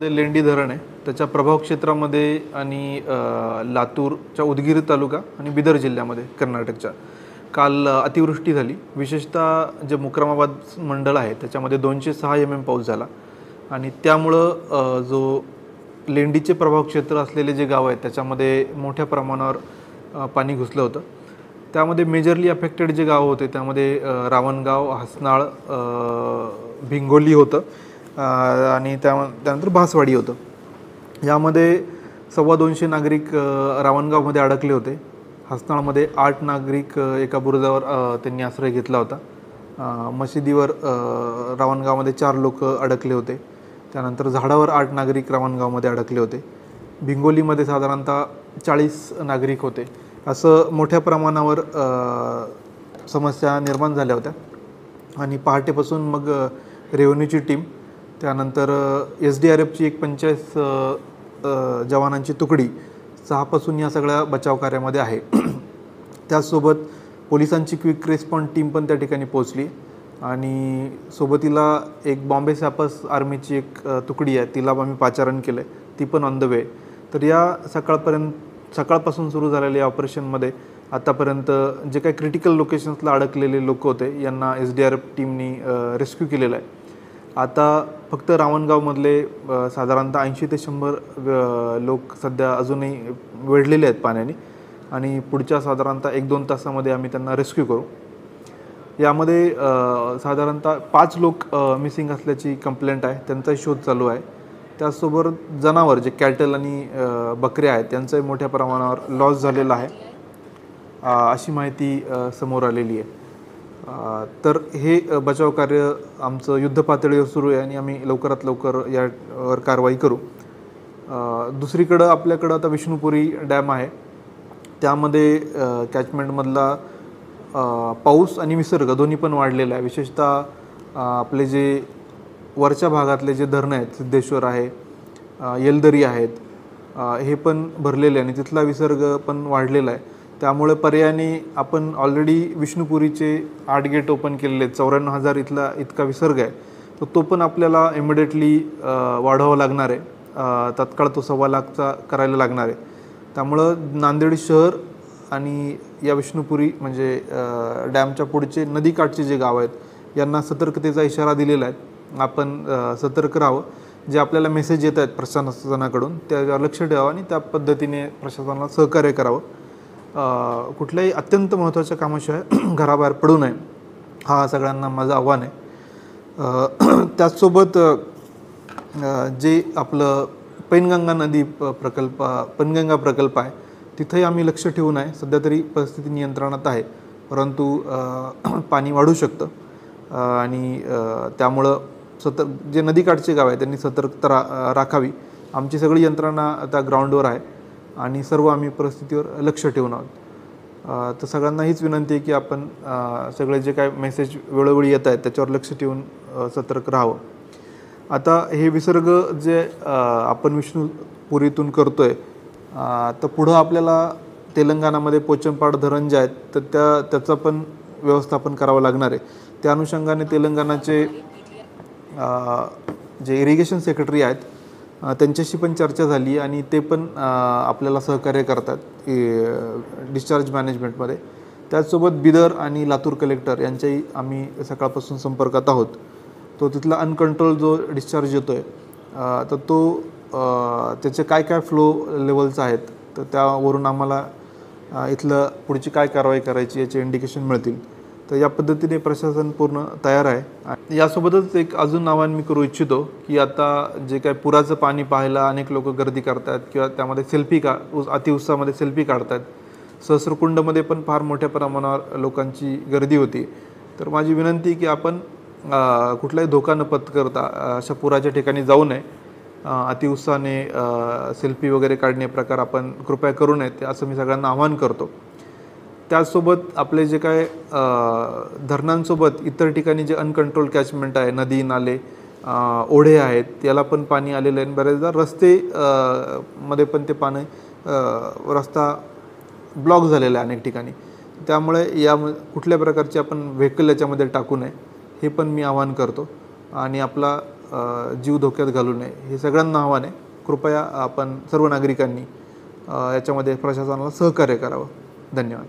ते लेंडी धरण आहे त्याच्या प्रभाव क्षेत्रामध्ये आणि लातूरच्या उदगीर तालुका आणि बिदर जिल्ह्यामध्ये कर्नाटकच्या काल अतिवृष्टी झाली. विशेषतः जे मुक्रमाबाद मंडळ आहे त्याच्यामध्ये 206 mm पाऊस झाला आणि त्यामुळं जो लेंडीचे प्रभाव क्षेत्र असलेले जे गाव आहेत त्याच्यामध्ये मोठ्या प्रमाणावर पाणी घुसलं होतं. त्यामध्ये मेजरली अफेक्टेड जे गाव होते त्यामध्ये रावणगाव, हसनाळ, भिंगोली होतं आणि त्यानंतर भासवाडी होतं. यामध्ये 250 नागरिक रावणगावमध्ये अडकले होते. हसनाळमध्ये 8 नागरिक एका बुरुजावर त्यांनी आश्रय घेतला होता. मशिदीवर रावणगावमध्ये 4 लोक अडकले होते. त्यानंतर झाडावर 8 नागरिक रावणगावमध्ये अडकले होते. भिंगोलीमध्ये साधारणतः 40 नागरिक होते. असं मोठ्या प्रमाणावर समस्या निर्माण झाल्या होत्या आणि पहाटेपासून मग रेव्हेन्यूची टीम, त्यानंतर SDRFची एक 45 जवानांची तुकडी 6 पासून या सगळ्या बचाव कार्यामध्ये आहे. त्याचसोबत पोलिसांची क्विक रिस्पॉन्स टीम पण त्या ठिकाणी पोहोचली आणि सोबतीला एक बॉम्बे सॅपर्स आर्मीची एक तुकडी आहे, तिला आम्ही पाचारण केलं आहे, ती पण ऑन द वे. तर या सकाळपासून सुरू झालेल्या ऑपरेशनमध्ये आतापर्यंत जे काही क्रिटिकल लोकेशन्सला अडकलेले लोक होते यांना SDRF टीमनी रेस्क्यू केलेलं आहे. आता फक्त रावणगावमधले साधारणतः 80 ते 100 लोक सध्या अजूनही वेढलेले आहेत पाण्याने आणि पुढच्या साधारणतः 1-2 तासामध्ये आम्ही त्यांना रेस्क्यू करू. यामध्ये साधारणतः 5 लोक मिसिंग असल्याची कंप्लेंट आहे, त्यांचाही शोध चालू आहे. त्याचसोबत जनावर जे कॅटल आणि बकऱ्या आहेत त्यांचाही मोठ्या प्रमाणावर लॉस झालेला आहे अशी माहिती समोर आलेली आहे. तर हे बचाव कार्य आमचं युद्ध पातळीवर सुरू आहे आणि आम्ही लवकरात लवकर यावर कारवाई करू. दुसरीकडं आपल्याकडं आता विष्णुपुरी डॅम आहे, त्यामध्ये कॅचमेंटमधला पाऊस आणि विसर्ग दोन्ही पण वाढलेला आहे. विशेषतः आपले जे वरच्या भागातले जे धरणं आहेत, सिद्धेश्वर आहे, येलदरी आहेत, हे पण भरलेले आणि तिथला विसर्ग पण वाढलेला आहे. त्यामुळे पर्यायाने आपण ऑलरेडी विष्णुपुरीचे 8 गेट ओपन केलेले आहेत. 94,000 इतका विसर्ग आहे, तर तो पण आपल्याला इमिडिएटली वाढवावा लागणार आहे. तत्काळ तो 1.25 लाखचा करायला लागणार आहे. त्यामुळं नांदेड शहर आणि या विष्णुपुरी म्हणजे डॅमच्या पुढचे नदीकाठचे जे गाव आहेत यांना सतर्कतेचा इशारा दिलेला आहे. आपण सतर्क राहावं. जे आपल्याला मेसेज येत आहेत प्रशासनाकडून त्यावर लक्ष ठेवावं आणि त्या पद्धतीने प्रशासनाला सहकार्य करावं. कुठल्याही अत्यंत महत्त्वाच्या कामाशिवाय घराबाहेर पडू नये, हा सगळ्यांना माझं आव्हान आहे. त्याचसोबत जे आपलं पैनगंगा प्रकल्प आहे तिथंही आम्ही लक्ष ठेवून आहे. सध्या तरी परिस्थिती नियंत्रणात आहे, परंतु पाणी वाढू शकतं आणि त्यामुळं जे नदीकाठचे गाव आहे त्यांनी सतर्कता राखावी. आमची सगळी यंत्रणा आता ग्राउंडवर आहे आणि सर्व आम्ही परिस्थितीवर लक्ष ठेवून आहोत. तर सगळ्यांना हीच विनंती आहे की आपण सगळे जे काय मेसेज वेळोवेळी येत आहेत त्याच्यावर लक्ष ठेवून सतर्क राहावं. आता हे विसर्ग जे आपण विष्णुपुरीतून करतो आहे, तर पुढं आपल्याला तेलंगणामध्ये पोचमपाड धरण जे आहेत तर त्याचं पण व्यवस्थापन करावं लागणार आहे. त्या अनुषंगाने तेलंगणाचे जे इरिगेशन सेक्रेटरी आहेत त्यांच्याशी पण चर्चा झाली आणि ते पण आपल्याला सहकार्य करतात डिस्चार्ज मॅनेजमेंटमध्ये. त्याचसोबत बिदर आणि लातूर कलेक्टर यांच्याही आम्ही सकाळपासून संपर्कात आहोत. तो तिथला अनकंट्रोल जो डिस्चार्ज येतो आहे तर तो त्याचे काय फ्लो लेवल्स आहेत तर त्यावरून आम्हाला इथलं पुढची काय कारवाई करायची याचे इंडिकेशन मिळतील. तर या पद्धतीने प्रशासन पूर्ण तयार आहे. यासोबतच एक अजून आवाहन मी करू इच्छितो की आता जे काय पुराचं पाणी पाहायला अनेक लोक गर्दी करतात किंवा त्यामध्ये अतिउत्साहामध्ये सेल्फी काढतात. सहस्रकुंडमध्ये पण फार मोठ्या प्रमाणावर लोकांची गर्दी होती. तर माझी विनंती की आपण कुठलाही धोका न पत्करता अशा पुराच्या ठिकाणी जाऊ नये. अतिउत्साहाने सेल्फी वगैरे काढणे प्रकार आपण कृपया करू नयेत असं मी सगळ्यांना आवाहन करतो. त्याचसोबत आपले जे काय धरणांसोबत इतर ठिकाणी जे अनकंट्रोल कॅचमेंट आहे, नदी नाले ओढे आहेत, याला पण पाणी आलेलं आहे. बरेचदा रस्ते मध्ये पण ते पाणी रस्ता ब्लॉक झालेला आहे अनेक ठिकाणी. त्यामुळे कुठल्या प्रकारचे आपण व्हेकल याच्यामध्ये टाकू नये हे पण मी आवाहन करतो आणि आपला जीव धोक्यात घालू नये हे सगळ्यांना आव्हान आहे. कृपया आपण सर्व नागरिकांनी याच्यामध्ये प्रशासनाला सहकार्य करावं. धन्यवाद.